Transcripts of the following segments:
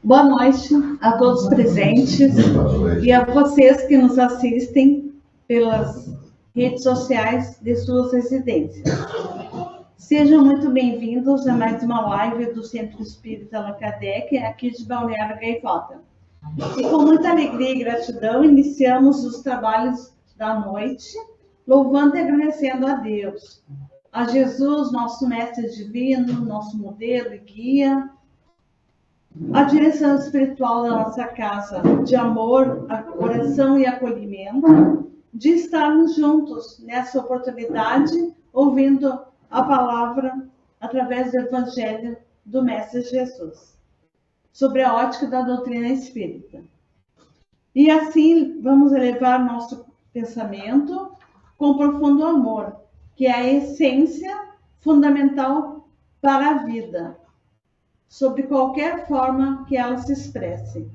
Boa noite a todos presentes e a vocês que nos assistem pelas redes sociais de suas residências. Sejam muito bem-vindos a mais uma live do Centro Espírita Allan Kardec, aqui de Balneário Gaivota. E com muita alegria e gratidão, iniciamos os trabalhos da noite, louvando e agradecendo a Deus, a Jesus, nosso Mestre Divino, nosso modelo e guia, a direção espiritual da nossa casa, de amor, oração e acolhimento, de estarmos juntos nessa oportunidade, ouvindo a palavra através do Evangelho do Mestre Jesus, sobre a ótica da doutrina espírita. E assim vamos elevar nosso pensamento com profundo amor, que é a essência fundamental para a vida, sobre qualquer forma que ela se expresse.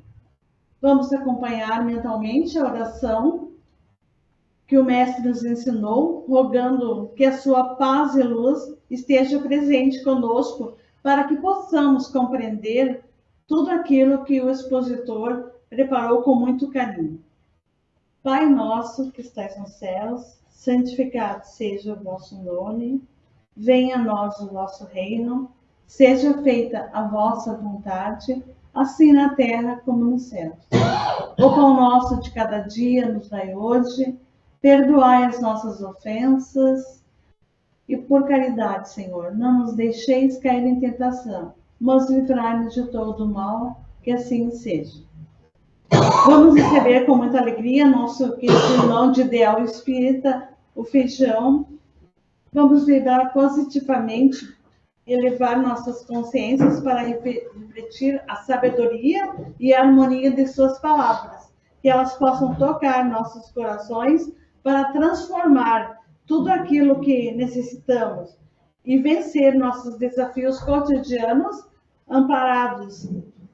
Vamos acompanhar mentalmente a oração que o Mestre nos ensinou, rogando que a sua paz e luz esteja presente conosco, para que possamos compreender tudo aquilo que o expositor preparou com muito carinho. Pai nosso que estais nos céus, santificado seja o vosso nome, venha a nós o vosso reino, seja feita a vossa vontade, assim na terra como no céu. O pão nosso de cada dia nos dai hoje, perdoai as nossas ofensas, e por caridade, Senhor, não nos deixeis cair em tentação, mas livrai-nos de todo o mal, que assim seja. Vamos receber com muita alegria nosso querido irmão de ideal espírita, o Feijão. Vamos vibrar positivamente e elevar nossas consciências para refletir a sabedoria e a harmonia de suas palavras, que elas possam tocar nossos corações para transformar tudo aquilo que necessitamos e vencer nossos desafios cotidianos, amparados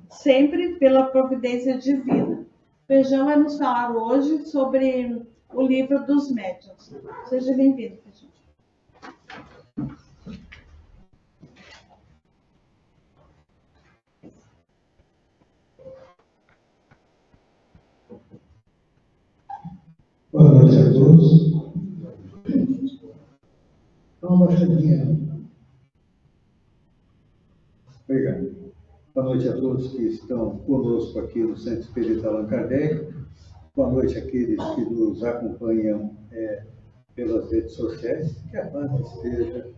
sempre pela providência divina. Feijão vai nos falar hoje sobre o livro dos médiuns. Seja bem-vindo, Feijão. Boa noite a todos. Dá uma baixadinha. Obrigado. Boa noite a todos que estão conosco aqui no Centro Espírita Allan Kardec. Boa noite àqueles que nos acompanham pelas redes sociais. Que a paz esteja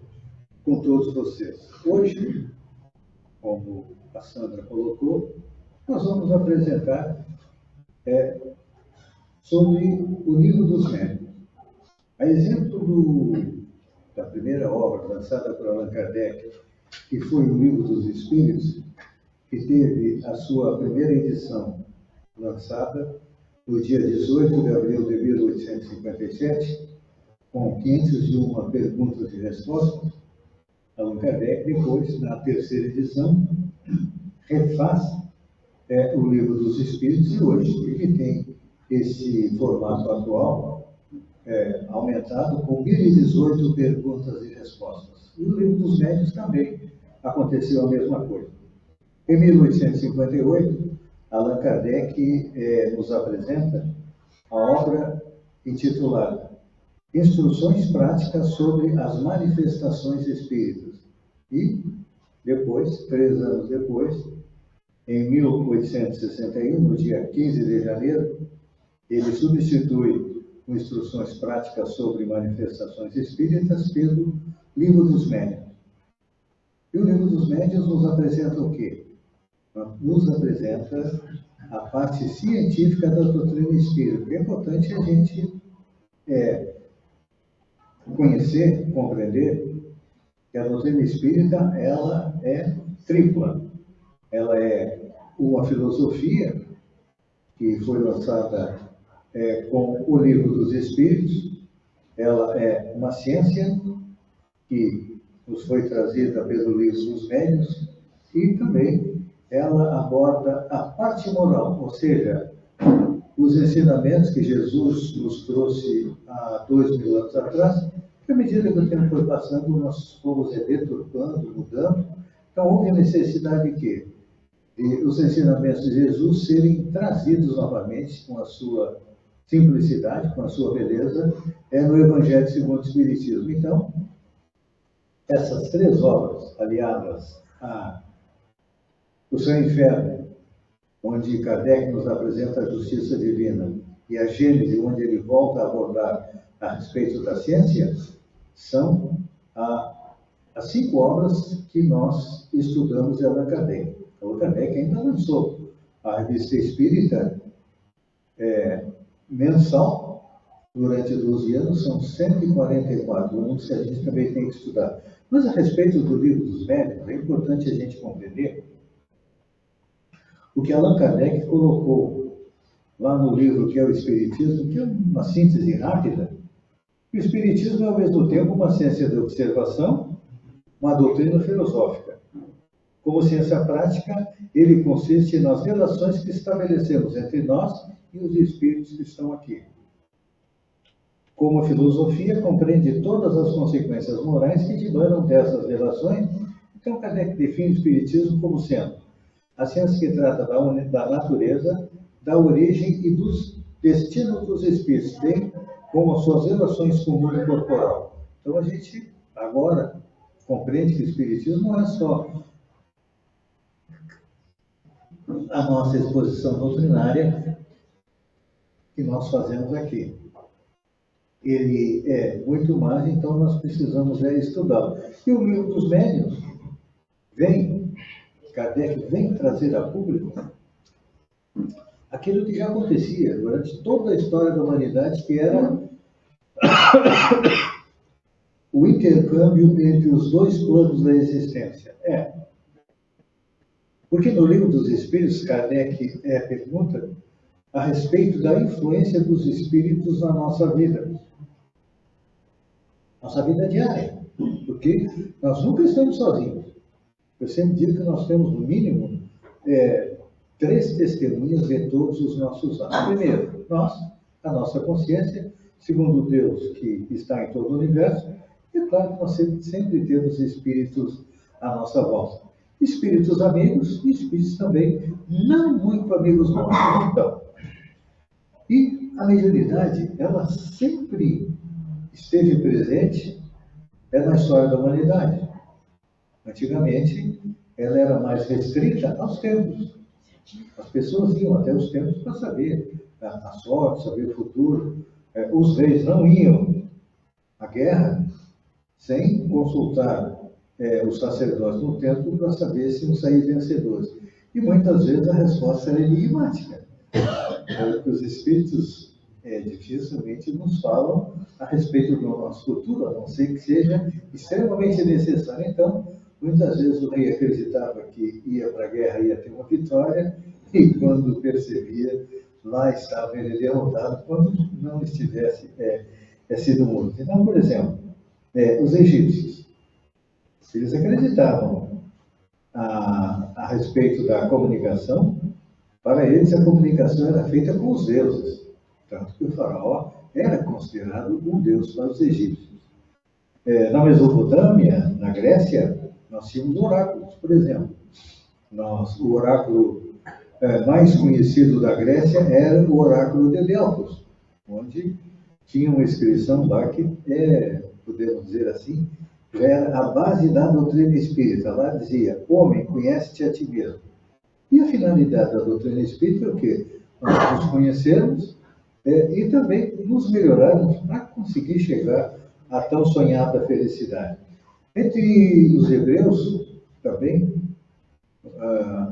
com todos vocês. Hoje, como a Sandra colocou, nós vamos apresentar sobre o Livro dos Médiuns. A exemplo da primeira obra lançada por Allan Kardec, que foi o Livro dos Espíritos, que teve a sua primeira edição lançada no dia 18 de abril de 1857, com 501 perguntas e respostas. Allan Kardec, depois, na terceira edição, refaz o Livro dos Espíritos, e hoje ele tem esse formato atual, aumentado com 1018 perguntas e respostas. E o Livro dos Médiuns também aconteceu a mesma coisa. Em 1858, Allan Kardec nos apresenta a obra intitulada Instruções Práticas sobre as Manifestações Espíritas. E depois, 3 anos depois, em 1861, no dia 15 de janeiro, ele substitui com Instruções Práticas sobre Manifestações Espíritas pelo Livro dos Médiuns. E o Livro dos Médiuns nos apresenta o quê? Nos apresenta a parte científica da doutrina espírita. É importante a gente conhecer, compreender que a doutrina espírita ela é tripla. Ela é uma filosofia que foi lançada com o Livro dos Espíritos. Ela é uma ciência que nos foi trazida pelo Livro dos Médiuns, e também ela aborda a parte moral, ou seja, os ensinamentos que Jesus nos trouxe há 2000 anos atrás, que à medida que o tempo foi passando, nós fomos deturpando, mudando. Então houve a necessidade de quê? os ensinamentos de Jesus serem trazidos novamente com a sua simplicidade, com a sua beleza, no Evangelho segundo o Espiritismo. Então, essas três obras, aliadas a O Céu e o Inferno, onde Kardec nos apresenta a justiça divina, e a Gênese, onde ele volta a abordar a respeito da ciência, são as 5 obras que nós estudamos de Allan Kardec. Allan Kardec ainda lançou a Revista Espírita mensal, durante 12 anos, são 144 anos que a gente também tem que estudar. Mas a respeito do Livro dos Médiuns, é importante a gente compreender o que Allan Kardec colocou lá no livro que é o Espiritismo, que é uma síntese rápida. O Espiritismo é, ao mesmo tempo, uma ciência de observação, uma doutrina filosófica. Como ciência prática, ele consiste nas relações que estabelecemos entre nós e os espíritos que estão aqui. Como filosofia, compreende todas as consequências morais que dimanam dessas relações. Então, Kardec define o Espiritismo como sendo a ciência que trata da natureza, da origem e dos destinos dos espíritos, bem como as suas relações com o mundo corporal. Então, a gente agora compreende que o Espiritismo não é só a nossa exposição doutrinária que nós fazemos aqui. Ele é muito mais, então nós precisamos estudá-lo. E o Livro dos Médiuns Kardec vem trazer a público aquilo que já acontecia durante toda a história da humanidade, que era o intercâmbio entre os dois planos da existência. Porque no Livro dos Espíritos, Kardec pergunta a respeito da influência dos espíritos na nossa vida diária, porque nós nunca estamos sozinhos. Eu sempre digo que nós temos, no mínimo, 3 testemunhas de todos os nossos atos. Primeiro, a nossa consciência, segundo Deus que está em todo o universo, e claro que nós sempre temos espíritos à nossa volta. Espíritos amigos e espíritos também não muito amigos nossos. Então, e a mediunidade, ela sempre esteve presente na história da humanidade. Antigamente, ela era mais restrita aos tempos. As pessoas iam até os tempos para saber a sorte, saber o futuro. Os reis não iam à guerra sem consultar os sacerdotes no templo para saber se iam sair vencedores. E muitas vezes a resposta era enigmática. Porque os espíritos dificilmente nos falam a respeito do nosso futuro, a não ser que seja extremamente necessário. Então, muitas vezes o rei acreditava que ia para a guerra, ia ter uma vitória, e quando percebia, lá estava ele derrotado, quando não estivesse sido morto. Então, por exemplo, os egípcios, eles acreditavam a respeito da comunicação. Para eles, a comunicação era feita com os deuses, tanto que o faraó era considerado um deus para os egípcios. Na Mesopotâmia, na Grécia, nós tínhamos oráculos, por exemplo. O oráculo mais conhecido da Grécia era o oráculo de Delfos, onde tinha uma inscrição lá que, podemos dizer assim, era a base da doutrina espírita. Lá dizia: homem, conhece-te a ti mesmo. E a finalidade da doutrina espírita é o quê? Nós nos conhecermos e também nos melhorarmos para conseguir chegar à tão sonhada felicidade. Entre os hebreus, também,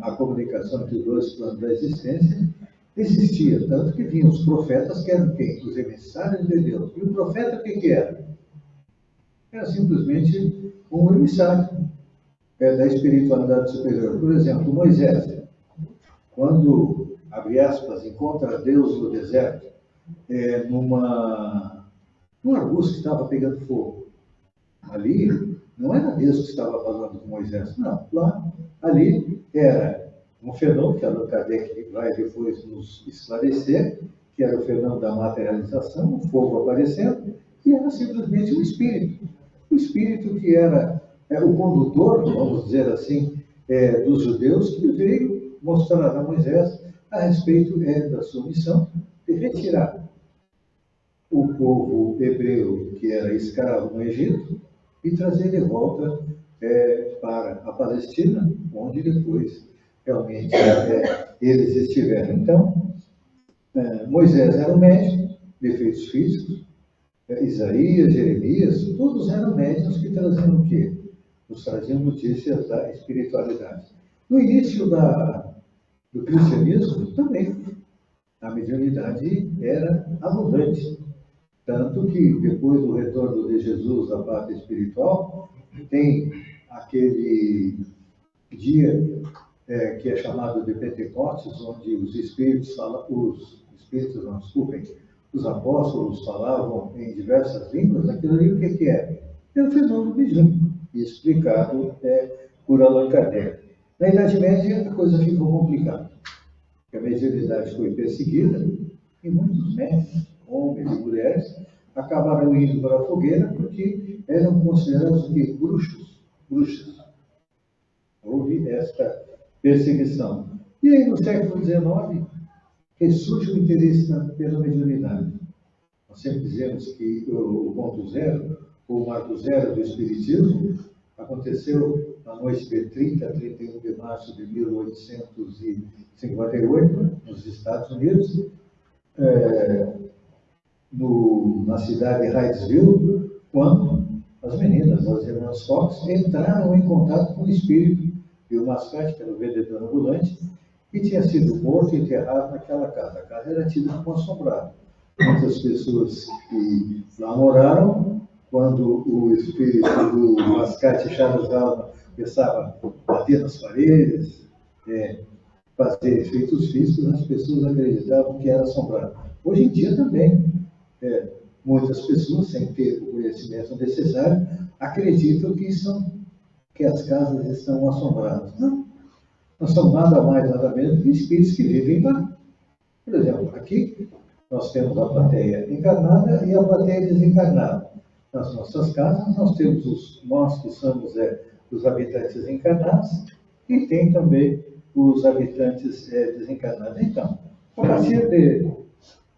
a comunicação entre os dois planos da existência existia, tanto que vinham os profetas, que eram quem? Os emissários de Deus. E o profeta, o que era? Era simplesmente um emissário da espiritualidade superior. Por exemplo, Moisés, quando, abre aspas, encontra Deus no deserto, num arbusto que estava pegando fogo. Ali, não era Deus que estava falando com Moisés, não. Ali era um fenômeno que Allan Kardec vai depois nos esclarecer, que era o fenômeno da materialização, o fogo aparecendo, e era simplesmente um espírito. O espírito que era o condutor, vamos dizer assim, dos judeus, que veio mostrar a Moisés a respeito da sua missão de retirar o povo hebreu que era escravo no Egito e trazer de volta para a Palestina, onde depois realmente eles estiveram. Então, Moisés era um médico de efeitos físicos, Isaías, Jeremias, todos eram médicos que traziam o quê? Nos traziam notícias da espiritualidade. No início do cristianismo, também, a mediunidade era abundante. Tanto que, depois do retorno de Jesus à pátria espiritual, tem aquele dia que é chamado de Pentecostes, onde os apóstolos falavam em diversas línguas. Aquilo ali o que é? É um fenômeno mediúnico, explicado por Allan Kardec. Na Idade Média, a coisa ficou complicada, porque a mediunidade foi perseguida e muitos médicos, homens e mulheres, acabaram indo para a fogueira porque eram considerados o quê? Bruxas. Houve esta perseguição. E aí, no século XIX, ressurge o interesse pela mediunidade. Nós sempre dizemos que o ponto zero, o marco zero do Espiritismo, aconteceu na noite de 30 a 31 de março de 1858, nos Estados Unidos, na cidade de Hydesville, quando as meninas, as irmãs Fox, entraram em contato com o espírito de um mascate, que era o vendedor ambulante, que tinha sido morto e enterrado naquela casa. A casa era tida como assombrada. Muitas pessoas que lá moraram, quando o espírito do mascate Charles Alva começava a bater nas paredes, fazer efeitos físicos, as pessoas acreditavam que era assombrado. Hoje em dia também, muitas pessoas, sem ter o conhecimento necessário, acreditam que as casas estão assombradas. Não são nada mais, nada menos que espíritos que vivem lá. Por exemplo, aqui nós temos a plateia encarnada e a plateia desencarnada. Nas nossas casas nós temos nós que somos os habitantes encarnados e tem também os habitantes desencarnados. Então, a partir de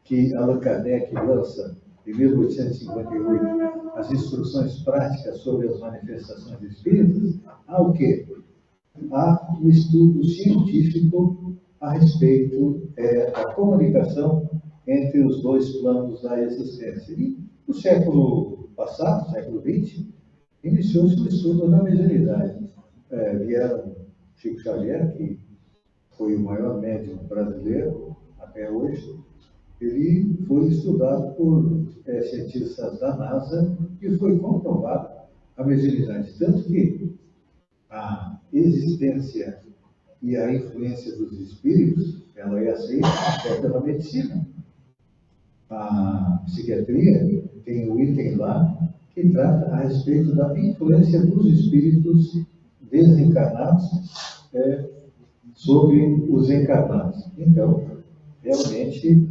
que Allan Kardec lança, em 1858, as instruções práticas sobre as manifestações espíritas, há o quê? Há um estudo científico a respeito da comunicação entre os dois planos da existência. E no século passado, século XX, iniciou-se o estudo da mediunidade. Vieram Chico Xavier, que foi o maior médium brasileiro até hoje. Ele foi estudado por cientistas da NASA e foi comprovado a mediunidade. Tanto que a existência e a influência dos espíritos, ela é aceita até pela medicina. A psiquiatria tem um item lá que trata a respeito da influência dos espíritos desencarnados sobre os encarnados. Então, realmente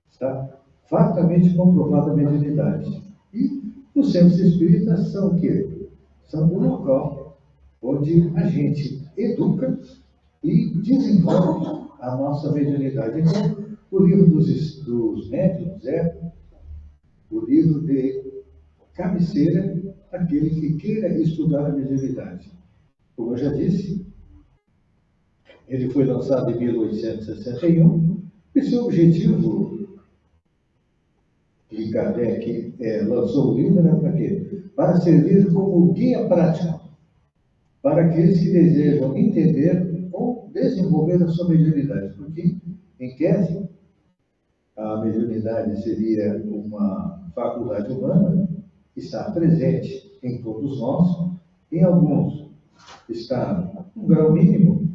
está fartamente comprovada a mediunidade. E os centros espíritas são o quê? São um local onde a gente educa e desenvolve a nossa mediunidade. Então, o livro dos médiuns é o livro de cabeceira daquele que queira estudar a mediunidade. Como eu já disse, ele foi lançado em 1861 e seu objetivo, que Kardec lançou o livro, era para quê? Para servir como guia prático para aqueles que desejam entender ou desenvolver a sua mediunidade. Porque, em tese, a mediunidade seria uma faculdade humana que está presente em todos nós, em alguns está um grau mínimo,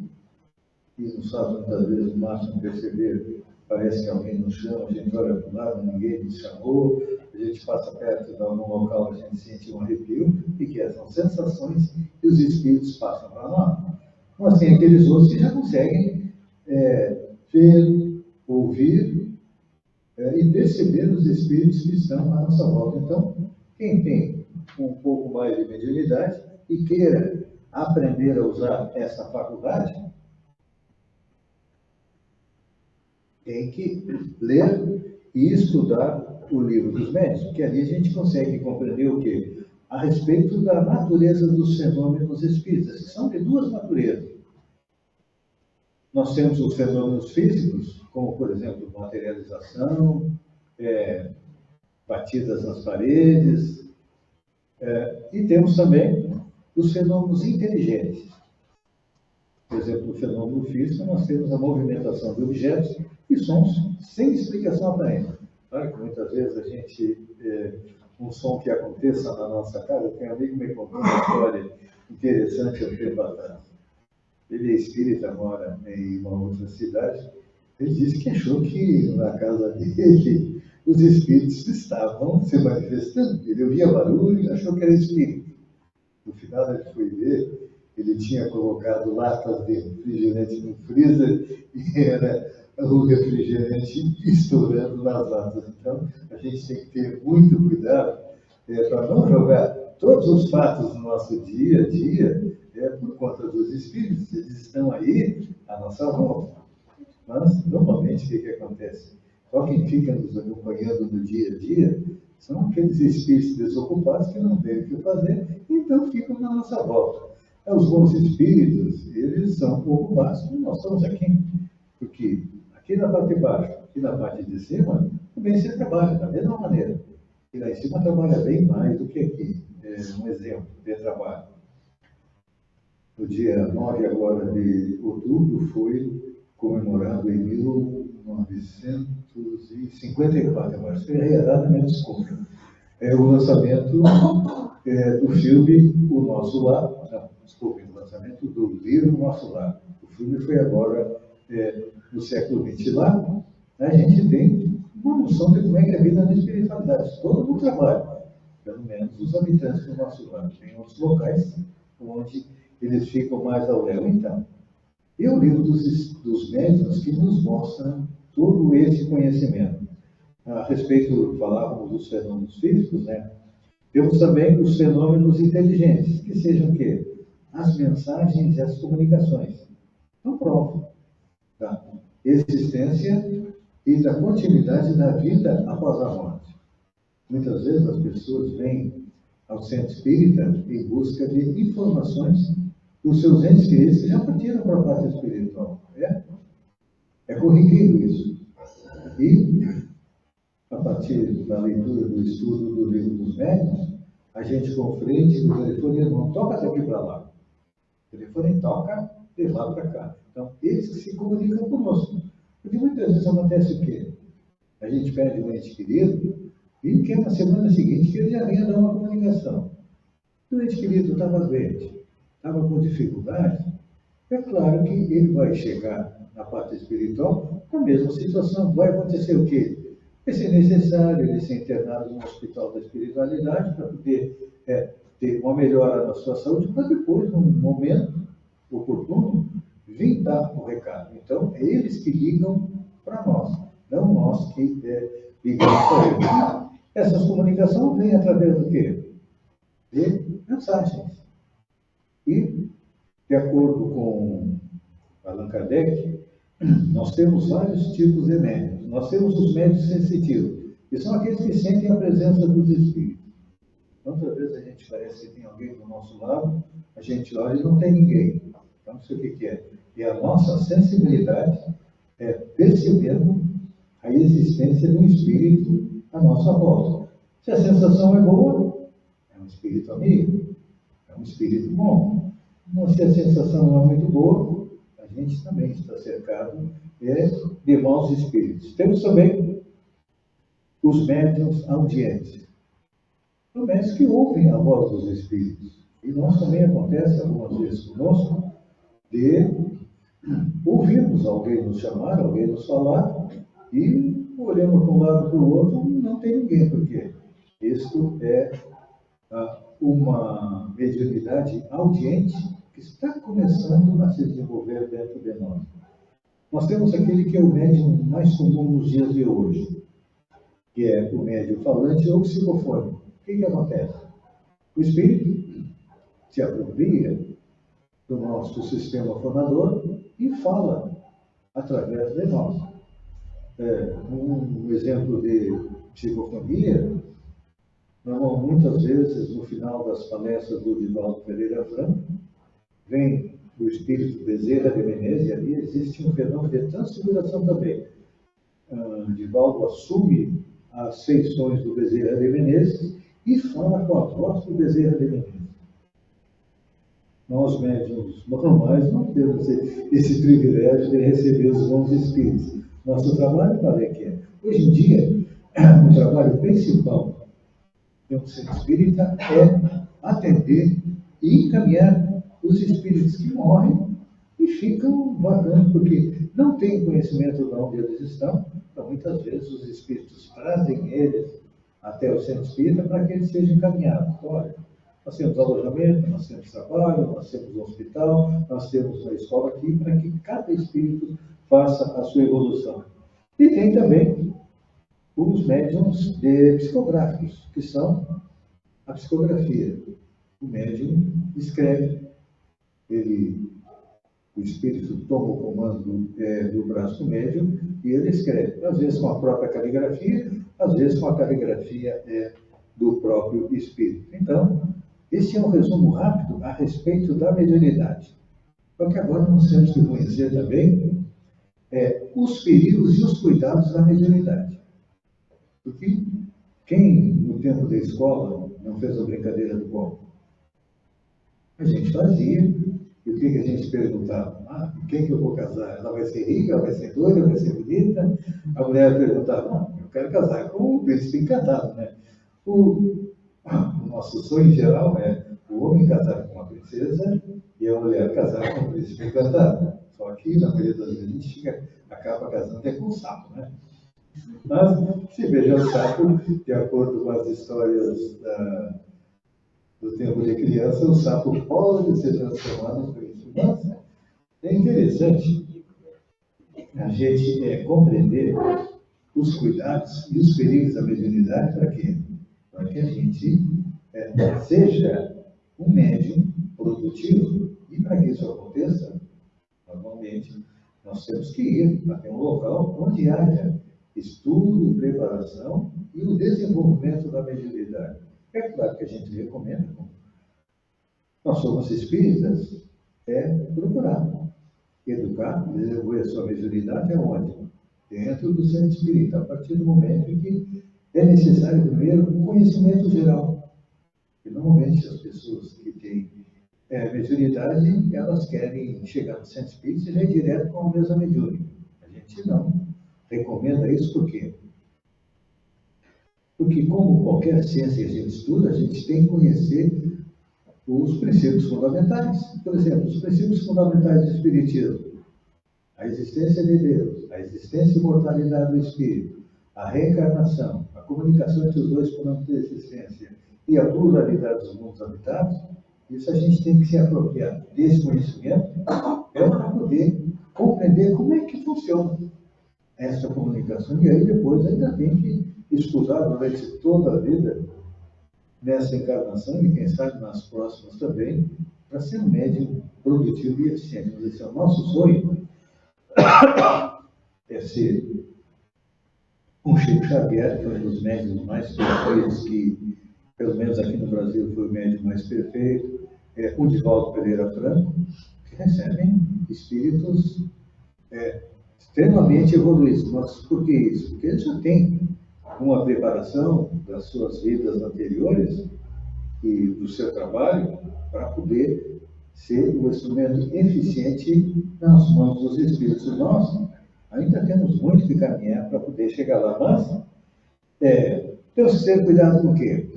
e nos faz muitas vezes o máximo perceber, parece que alguém nos chama, a gente olha para o lado, ninguém nos chamou, a gente passa perto de algum local, a gente sente um arrepio, e que são sensações que os espíritos passam para nós. Mas tem aqueles outros que já conseguem ver, ouvir e perceber os espíritos que estão à nossa volta. Então, quem tem um pouco mais de mediunidade e queira aprender a usar essa faculdade, tem que ler e estudar o Livro dos Médiuns, porque ali a gente consegue compreender o quê? A respeito da natureza dos fenômenos espíritas, que são de duas naturezas. Nós temos os fenômenos físicos, como, por exemplo, materialização, batidas nas paredes, e temos também os fenômenos inteligentes. Por exemplo, no fenômeno físico, nós temos a movimentação de objetos e sons sem explicação aparente. Claro que muitas vezes a gente, um som que aconteça na nossa casa, tem um amigo que me contou uma história interessante há um tempo atrás. Ele é espírita, mora em uma outra cidade. Ele disse que achou que na casa dele os espíritos estavam se manifestando. Ele ouvia barulho e achou que era espírito. No final ele foi ver, ele tinha colocado latas de refrigerante no freezer e era o refrigerante estourando nas latas. Então, a gente tem que ter muito cuidado para não jogar todos os fatos do nosso dia a dia por conta dos espíritos. Eles estão aí à nossa volta. Mas, normalmente, o que acontece? Só quem fica nos acompanhando no dia a dia são aqueles espíritos desocupados que não têm o que fazer, então ficam na nossa volta. Os bons espíritos, eles são ocupados como nós estamos aqui. Porque aqui na parte de baixo, aqui na parte de cima, também se trabalha da mesma maneira. E lá em cima trabalha bem mais do que aqui. Um exemplo de trabalho. No dia 9 agora de outubro foi comemorado em 1954, eu acho que é exatamente, desculpa, o lançamento do filme O Nosso Lar, o lançamento do livro O Nosso Lar. O filme foi agora no século XX. Lá a gente tem uma noção de como é que é a vida na espiritualidade. Todo mundo trabalha, pelo menos os habitantes do nosso lar. Tem outros locais onde eles ficam mais ao léu. Então, e o livro dos médiuns que nos mostra todo esse conhecimento. A respeito, falávamos dos fenômenos físicos, né? Temos também os fenômenos inteligentes, que sejam o quê? As mensagens e as comunicações. Então, prova da existência e da continuidade da vida após a morte. Muitas vezes as pessoas vêm ao centro espírita em busca de informações dos seus entes queridos que já partiram para a parte espiritual. É corriqueiro isso. E, a partir da leitura do estudo do Livro dos Médiuns, a gente compreende que o telefone não toca daqui para lá. O telefone toca de lá para cá. Então, eles que se comunicam conosco. Porque muitas vezes acontece o quê? A gente perde um ente querido e quer na semana seguinte que ele já venha dar uma comunicação. O ente querido estava doente, estava com dificuldade. É claro que ele vai chegar na parte espiritual com a mesma situação. Vai acontecer o quê? Vai ser necessário ele ser internado no hospital da espiritualidade para poder ter uma melhora na sua saúde, para depois, num momento oportuno, vir dar o recado. Então, é eles que ligam para nós, não nós que ligamos para eles. Essas comunicações vêm através do quê? De mensagens. E, de acordo com Allan Kardec, nós temos vários tipos de médiuns. Nós temos os médiuns sensitivos, que são aqueles que sentem a presença dos espíritos. Quantas vezes a gente parece que tem alguém do nosso lado, a gente olha e não tem ninguém. Então, não sei o que é. E a nossa sensibilidade é percebendo a existência de um espírito à nossa volta. Se a sensação é boa, é um espírito amigo, é um espírito bom. Mas se a sensação não é muito boa, a gente também está cercado de maus espíritos. Temos também os médiuns audientes. São médiuns que ouvem a voz dos espíritos. E nós também acontece algumas vezes conosco de ouvirmos alguém nos chamar, alguém nos falar, e olhamos para um lado para o outro, não tem ninguém, porque isto é uma mediunidade audiente que está começando a se desenvolver dentro de nós. Nós temos aquele que é o médium mais comum nos dias de hoje, que é o médium falante ou psicofônico. O que acontece? O espírito se apropria do nosso sistema fonador e fala através de nós. Um exemplo de psicofonia, muitas vezes, no final das palestras do Divaldo Pereira Franco, vem o espírito Bezerra de Menezes, e ali existe um fenômeno de transfiguração também. Divaldo assume as feições do Bezerra de Menezes e fala com a voz do Bezerra de Menezes. Nós, médiuns normais, não temos esse privilégio de receber os bons espíritos. Nosso trabalho, qual é que é? Hoje em dia, o trabalho principal de um ser espírita é atender e encaminhar os espíritos que morrem e ficam vagando, porque não têm conhecimento de onde eles estão. Então, muitas vezes, os espíritos trazem eles até o centro espírita para que eles sejam encaminhados. Olha, nós temos alojamento, nós temos trabalho, nós temos um hospital, nós temos uma escola aqui, para que cada espírito faça a sua evolução. E tem também os médiums psicográficos, que são a psicografia. O médium escreve, o espírito toma o comando do braço do médium e ele escreve, às vezes com a própria caligrafia, às vezes com a caligrafia do próprio espírito. Então, esse é um resumo rápido a respeito da mediunidade. Só que agora nós temos que conhecer também os perigos e os cuidados da mediunidade. Porque quem, no tempo da escola, não fez a brincadeira do copo? A gente fazia, e o que a gente perguntava? Quem que eu vou casar? Ela vai ser rica, ela vai ser doida, ela vai ser bonita? A mulher perguntava, não, eu quero casar com o príncipe encantado, né? O nosso sonho em geral é o homem casar com uma princesa e a mulher casar com um príncipe encantado. Só que, na maioria das vezes, a gente acaba casando até com o sapo, né? Mas, se veja o sapo, de acordo com as histórias do tempo de criança, o sapo pode se transformar no príncipe. Mas é interessante a gente compreender os cuidados e os perigos da mediunidade para quê? Para que a gente seja um médium produtivo. E para que isso aconteça, normalmente, nós temos que ir até um local onde haja estudo, preparação e o desenvolvimento da mediunidade. É claro que a gente recomenda, nós somos espíritas, procurar educar, desenvolver a sua mediunidade aonde? Dentro do centro espírita, a partir do momento em que é necessário primeiro um conhecimento geral. E normalmente as pessoas que têm mediunidade, elas querem chegar no centro espírita e já ir direto com a mesa mediúnica. A gente não recomenda isso por quê? Porque, como qualquer ciência que a gente estuda, a gente tem que conhecer os princípios fundamentais. Por exemplo, os princípios fundamentais do Espiritismo. A existência de Deus, a existência e imortalidade do Espírito, a reencarnação, a comunicação entre os dois planos de existência e a pluralidade dos mundos habitados. Isso a gente tem que se apropriar desse conhecimento para poder compreender como é que funciona essa comunicação. E aí depois ainda tem que estudar durante toda a vida, nessa encarnação e quem sabe nas próximas também, para ser um médium produtivo e eficiente. Mas esse é o nosso sonho, é ser um Chico Xavier, que foi um dos médiums mais perfeitos, que pelo menos aqui no Brasil foi o médium mais perfeito, o Divaldo Pereira Franco, que recebem espíritos extremamente evoluídos. Mas por que isso? Porque eles já têm uma preparação das suas vidas anteriores e do seu trabalho para poder ser um instrumento eficiente nas mãos dos espíritos. Nós ainda temos muito que caminhar para poder chegar lá, mas temos que ter cuidado com o quê?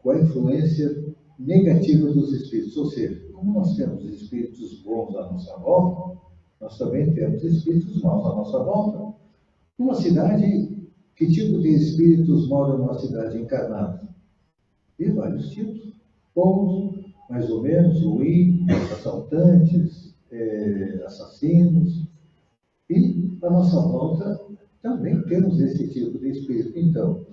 Com a influência negativa dos espíritos. Ou seja, como nós temos espíritos bons à nossa volta, nós também temos espíritos maus à nossa volta. Numa cidade, que tipo de espíritos moram numa cidade encarnada? De vários tipos. Bons, mais ou menos, ruins, assaltantes, assassinos. E à nossa volta também temos esse tipo de espírito. Então,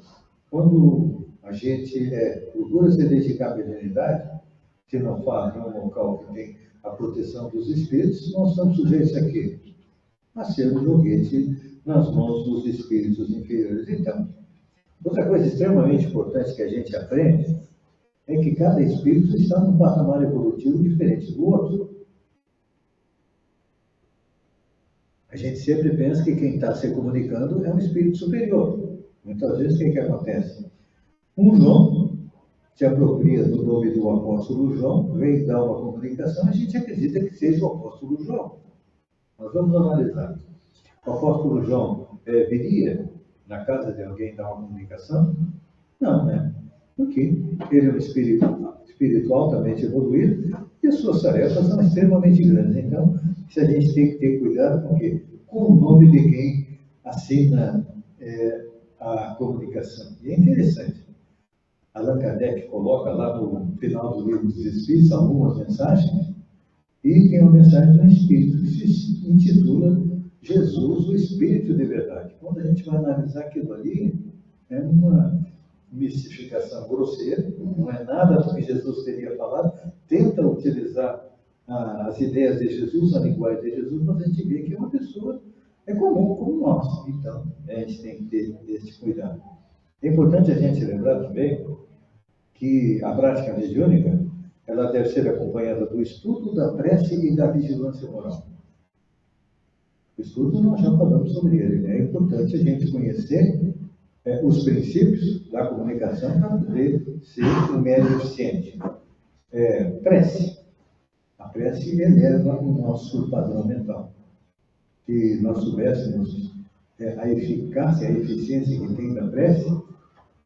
quando a gente procura se dedicar à mediunidade, se não faz em um local que tem a proteção dos espíritos, nós estamos sujeitos a quê? A ser um joguete nas mãos dos espíritos inferiores. Então, outra coisa extremamente importante que a gente aprende é que cada espírito está num patamar evolutivo diferente do outro. A gente sempre pensa que quem está se comunicando é um espírito superior. Muitas vezes, o que acontece? Um João se apropria do nome do apóstolo João, vem dar uma comunicação, a gente acredita que seja o apóstolo João. Nós vamos analisar. O apóstolo João viria na casa de alguém dar uma comunicação? Não, né? Porque ele é um espírito altamente evoluído e as suas tarefas são extremamente grandes. Então, a gente tem que ter cuidado com o nome de quem assina a comunicação. E é interessante. Allan Kardec coloca lá no final do Livro dos Espíritos algumas mensagens, e tem uma mensagem do Espírito que se intitula Jesus, o Espírito de Verdade. Quando a gente vai analisar aquilo ali, é uma mistificação grosseira, não é nada do que Jesus teria falado, tenta utilizar as ideias de Jesus, a linguagem de Jesus, mas a gente vê que é uma pessoa comum como nós. Então, a gente tem que ter esse cuidado. É importante a gente lembrar também que a prática mediúnica ela deve ser acompanhada do estudo, da prece e da vigilância moral. O estudo nós já falamos sobre ele, né? É importante a gente conhecer os princípios da comunicação para poder ser um médium eficiente. Prece. A prece eleva o nosso padrão mental. Se nós soubéssemos a eficácia, a eficiência que tem da prece,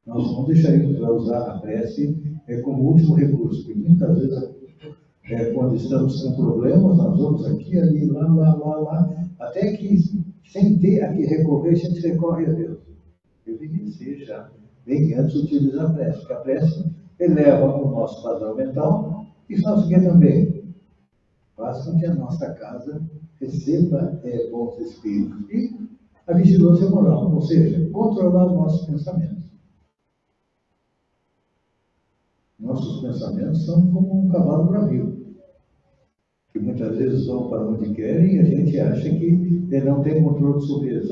nós não deixaríamos de usar a prece como último recurso, porque muitas vezes, quando estamos com problemas, nós vamos aqui, ali, lá, até que, sem ter a que recorrer, a gente recorre a Deus. Eu deveria já, bem antes, utilizar a prece, porque a prece eleva o nosso padrão mental e faz o que também? Faz com que a nossa casa receba bons espíritos. E a vigilância moral, ou seja, controlar os nossos pensamentos. Nossos pensamentos são como um cavalo bravio, que muitas vezes vão para onde querem e a gente acha que não tem controle sobre eles.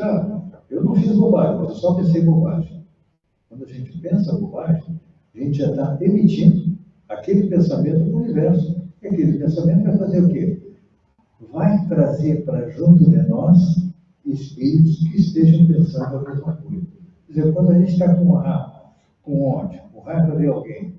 Eu não fiz bobagem, mas eu só pensei bobagem. Quando a gente pensa bobagem, a gente já está emitindo aquele pensamento para o universo. E aquele pensamento vai fazer o quê? Vai trazer para junto de nós espíritos que estejam pensando a mesma coisa. Quer dizer, quando a gente está com ódio, com raiva de alguém,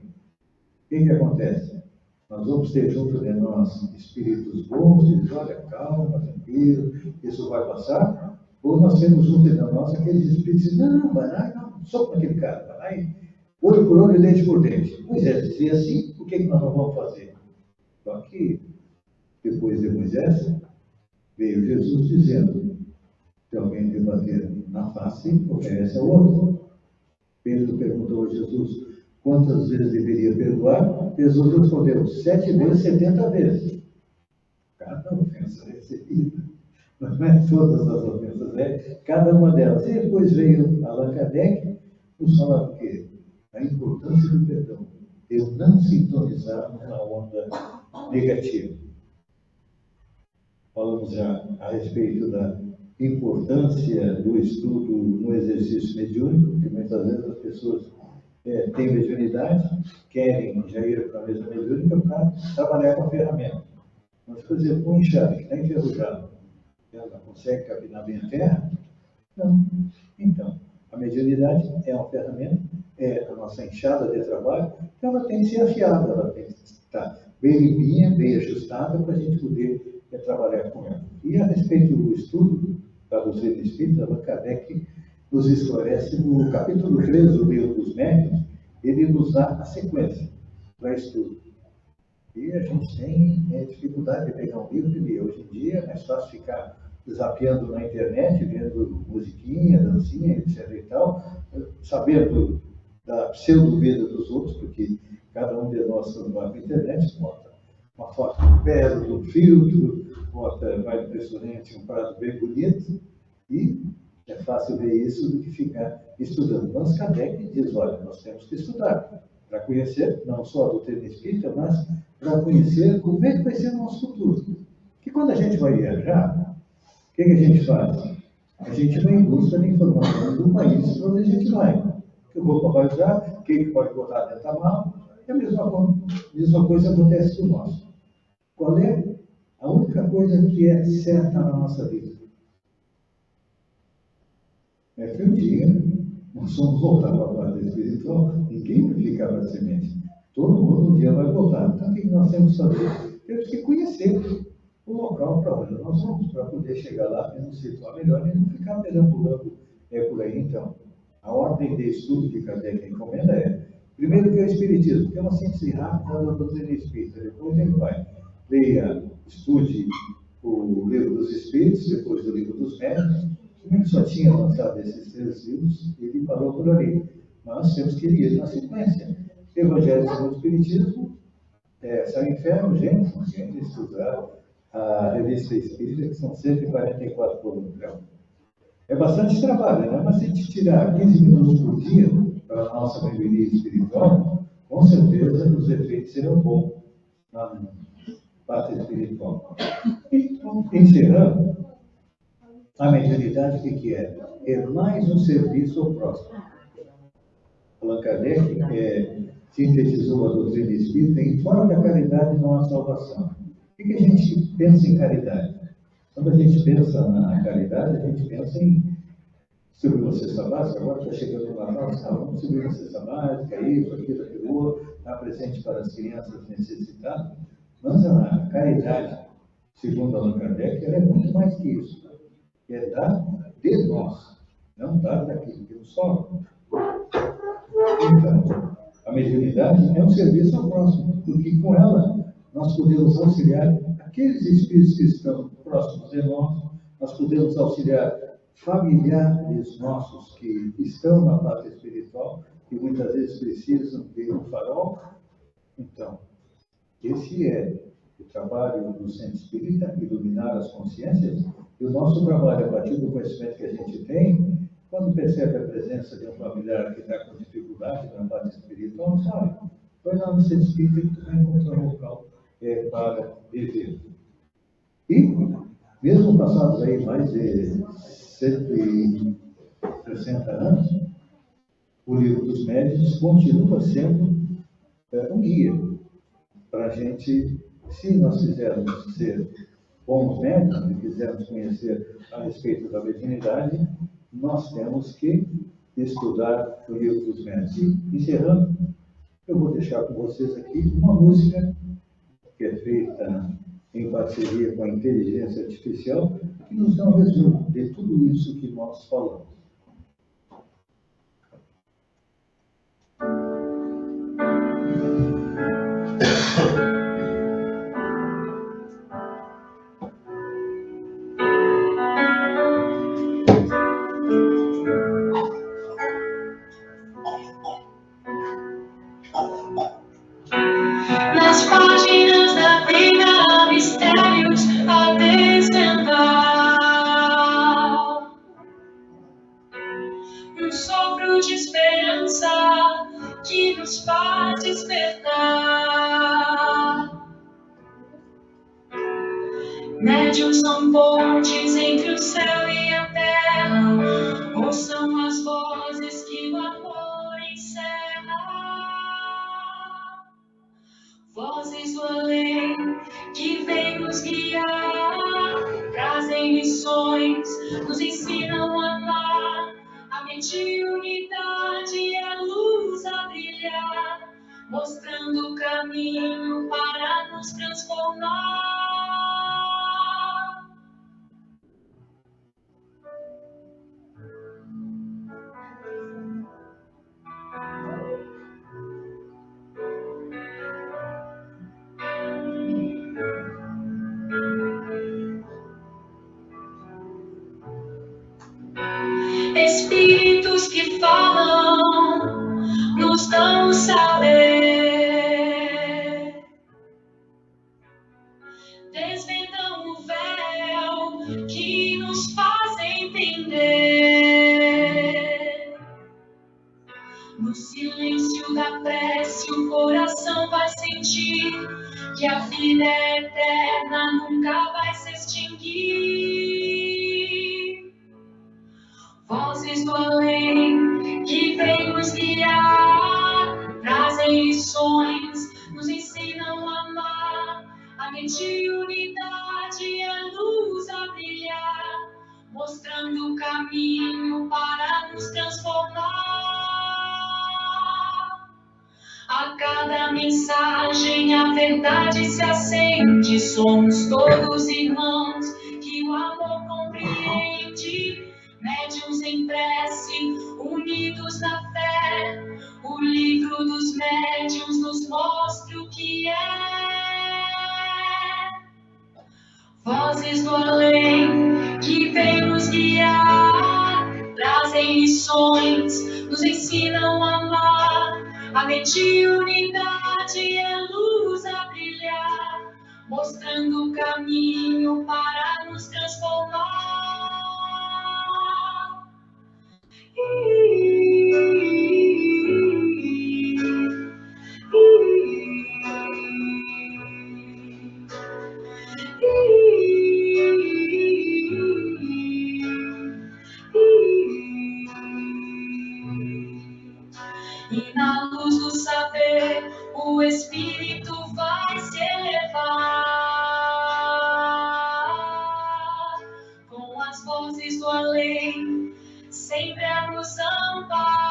o que acontece? Nós vamos ter junto de nós espíritos bons, que dizem, olha, calma, tranquilo, isso vai passar. Ou nós temos junto de nós aqueles espíritos que dizem, não, vai lá, não, só com aquele cara, vai lá e olho por olho, dente por dente. Moisés dizia assim, o que nós não vamos fazer? Só que, depois de Moisés, veio Jesus dizendo, se alguém te bater na face, oferece ao outro. Pedro perguntou a Jesus, quantas vezes deveria perdoar? Jesus respondeu, 7 vezes, 70 vezes. Cada ofensa recebida. Não é todas as ofensas, cada uma delas. E depois veio Allan Kardec nos falar o quê? A importância do perdão. Eu não sintonizar na onda negativa. Falamos já a respeito da importância do estudo no exercício mediúnico, porque muitas vezes as pessoas têm mediunidade, querem já ir para a mesa mediúnica para trabalhar com a ferramenta. Mas, por exemplo, um enxada que está enferrujado, ela consegue capinar bem a terra? Não. Então, a mediunidade é uma ferramenta, é a nossa enxada de trabalho, então ela tem que ser afiada, ela tem que estar bem limpinha, bem ajustada, para a gente poder trabalhar com ela. E a respeito do estudo da doutrina espírita, Allan Kardec nos esclarece no capítulo 3 do Livro dos Médiuns, ele nos dá a sequência para estudo. E a gente tem dificuldade de pegar um livro e ler. Hoje em dia é mais fácil ficar zapeando na internet, vendo musiquinha, dancinha, etc. e tal, sabendo da pseudo-vida dos outros, porque cada um de nós, quando vai para a internet, bota uma foto bela de um filtro, vai no restaurante, um prato bem bonito, e é fácil ver isso do que ficar estudando. Mas Kardec diz, olha, nós temos que estudar para conhecer não só a doutrina espírita, mas para conhecer como é que vai ser o nosso futuro. Que quando a gente vai viajar, o que a gente faz? a gente vai em busca da informação do país para onde a gente vai. Que roupa vai usar, quem que pode botar dentro da mala, e a mesma coisa acontece com nós. Qual é a única coisa que é certa na nossa vida? É que um dia nós vamos voltar para a parte espiritual, ninguém vai ficar para a semente. Todo mundo um dia vai voltar. Então o que nós temos que fazer? Temos que conhecer o local para onde nós vamos, para poder chegar lá e nos situar melhor e não ficar perambulando por aí. Então, a ordem de estudo que Kardec encomenda é, primeiro que é o Espiritismo, que é uma síntese rápida da doutrina espírita. Depois ele vai, leia, estude o Livro dos Espíritos, depois o Livro dos Médiuns. Como ele só tinha lançado esses 3 livros, ele parou por ali. Mas temos que ir na sequência. Evangelho segundo o Espiritismo, Céu e Inferno, Gênesis, estudar a Revista Espírita, que são 144 volumes. É bastante trabalho, né? Mas se a gente tirar 15 minutos por dia para a nossa melhoria espiritual, com certeza os efeitos serão bons na parte espiritual. Então, encerrando, a mediunidade, o que é? É mais um serviço ao próximo. Allan Kardec sintetizou a doutrina espírita em fora da caridade não há salvação. O que a gente pensa em caridade? Quando a gente pensa na caridade, a gente pensa em subir uma cesta básica. Agora está chegando o Natal, vamos subir uma cesta básica, isso, aquilo outro, dar presente para as crianças necessitadas. Mas a caridade, segundo Allan Kardec, ela é muito mais que isso. É dar de nós, não dar daquilo que nos sobra. Então, a mediunidade é um serviço ao próximo, porque com ela nós podemos auxiliar aqueles espíritos que estão próximos de nós, nós podemos auxiliar familiares nossos que estão na parte espiritual e muitas vezes precisam de um farol. Então, esse é o trabalho do Centro Espírita, iluminar as consciências, e o nosso trabalho, a partir do conhecimento que a gente tem, quando percebe a presença de um familiar que está com dificuldade na parte espiritual, não sabe? Vai lá no Centro Espírita que tu vai encontrar um local para viver. E, mesmo passados aí mais de 160 anos, o Livro dos Médiuns continua sendo um guia para a gente, se nós quisermos ser bons médicos e quisermos conhecer a respeito da mediunidade, nós temos que estudar o Livro dos Médiuns. E, encerrando, eu vou deixar com vocês aqui uma música que é feita em parceria com a inteligência artificial, que nos dá um resumo de tudo isso que nós falamos. Nas páginas da vida há mistérios a desvendar, um sopro de esperança que nos faz despertar. Médiuns são pontes entre o céu e a terra, ou são as vozes que o amor encerra. Vozes do além que vêm nos guiar, trazem lições, nos ensinam a amar. A mediunidade é a luz a brilhar, mostrando o caminho para nos transformar. Espíritos que falam, nos dão saber, desvendam o véu que nos faz entender. No silêncio da prece, o coração vai sentir que a vida é eterna, nunca vai se extinguir. do além que vem nos guiar, trazem lições, nos ensinam a amar, a mediunidade e a luz a brilhar, mostrando o caminho para nos transformar. A cada mensagem a verdade se acende, somos todos irmãos que o amor compreende, médiuns em prece, unidos na fé, o livro dos médiuns nos mostra o que é. Vozes do além que vem nos guiar, trazem lições, nos ensinam a amar, a mediunidade e a luz a brilhar, mostrando o caminho para nos transformar. E na luz do saber, o espírito vai se elevar, com as vozes do além, sempre a nos amparar.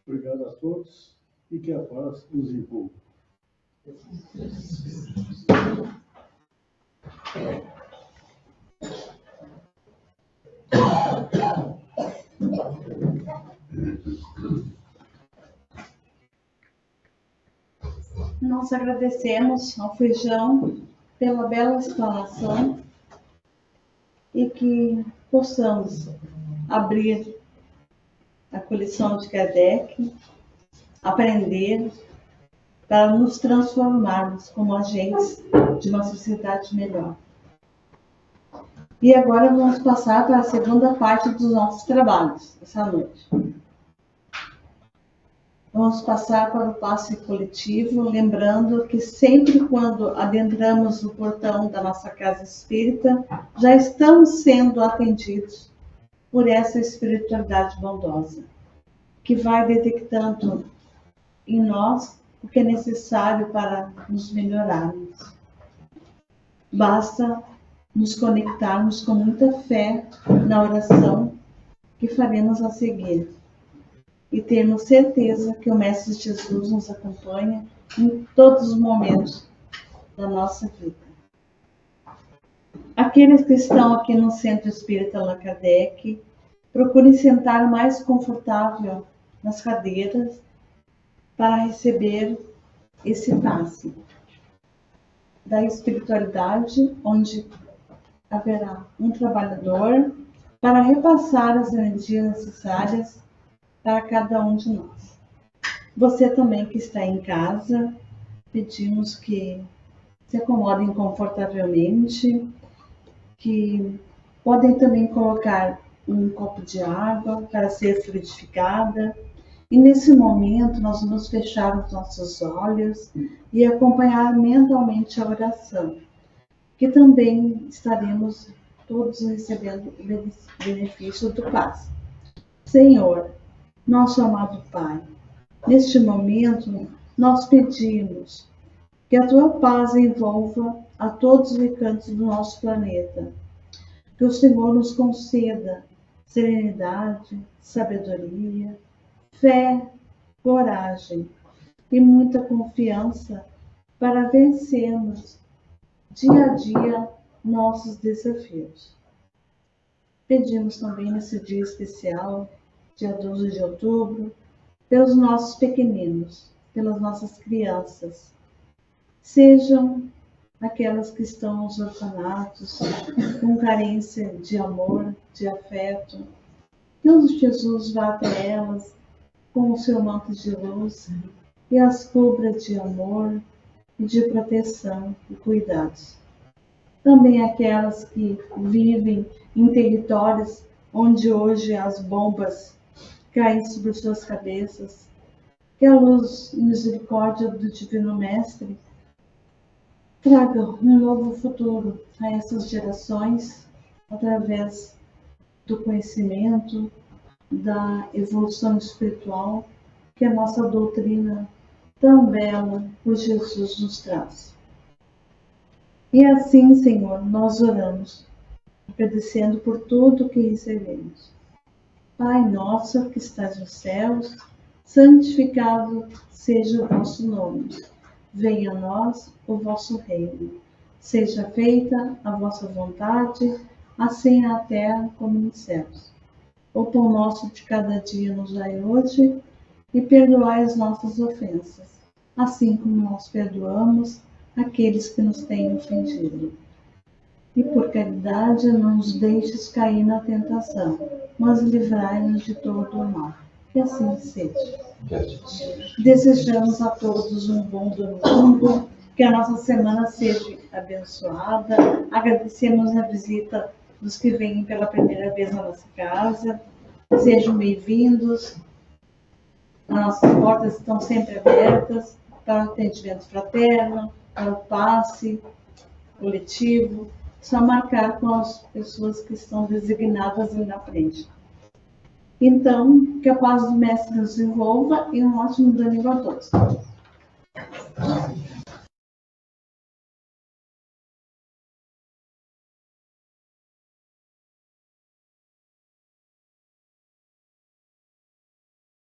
Obrigado a todos e que a paz nos envolva. Nós agradecemos ao Feijão pela bela explanação e que possamos abrir a coleção de Kardec, aprender para nos transformarmos como agentes de uma sociedade melhor. E agora vamos passar para a segunda parte dos nossos trabalhos, essa noite. Vamos passar para o passe coletivo, lembrando que sempre quando adentramos o portão da nossa casa espírita, já estamos sendo atendidos por essa espiritualidade bondosa, que vai detectando em nós o que é necessário para nos melhorarmos. Basta nos conectarmos com muita fé na oração que faremos a seguir e termos certeza que o Mestre Jesus nos acompanha em todos os momentos da nossa vida. Aqueles que estão aqui no Centro Espírita Allan Kardec, procurem sentar o mais confortável nas cadeiras para receber esse passe da espiritualidade, onde haverá um trabalhador para repassar as energias necessárias para cada um de nós. Você também que está em casa, pedimos que se acomodem confortavelmente, que podem também colocar um copo de água para ser fluidificada. E nesse momento nós vamos fechar os nossos olhos e acompanhar mentalmente a oração, que também estaremos todos recebendo o benefício do passe. Senhor, nosso amado Pai, neste momento nós pedimos que a Tua paz envolva a todos os recantos do nosso planeta, que o Senhor nos conceda serenidade, sabedoria, fé, coragem e muita confiança para vencermos dia a dia nossos desafios. Pedimos também nesse dia especial, dia 12 de outubro, pelos nossos pequeninos, pelas nossas crianças, sejam aquelas que estão nos orfanatos, com carência de amor, de afeto. Deus Jesus vá até elas com o seu manto de luz e as cubra de amor e de proteção e cuidados. Também aquelas que vivem em territórios onde hoje as bombas caem sobre suas cabeças, que a luz e misericórdia do Divino Mestre traga um novo futuro a essas gerações através do conhecimento, da evolução espiritual que a nossa doutrina tão bela por Jesus nos traz. E assim, Senhor, nós oramos, agradecendo por tudo que recebemos. Pai nosso que estás nos céus, santificado seja o vosso nome. Venha a nós o vosso reino. Seja feita a vossa vontade, assim na terra como nos céus. O pão nosso de cada dia nos dai hoje, e perdoai as nossas ofensas, assim como nós perdoamos aqueles que nos têm ofendido. E por caridade não nos deixes cair na tentação, mas livrai-nos de todo o mal. Que assim seja. Desejamos a todos um bom domingo, que a nossa semana seja abençoada. Agradecemos a visita dos que vêm pela primeira vez na nossa casa. Sejam bem-vindos. As nossas portas estão sempre abertas para o atendimento fraterno, para o passe coletivo. Só marcar com as pessoas que estão designadas ali na frente. Então, que a paz do Mestre nos envolva e um ótimo domingo a todos.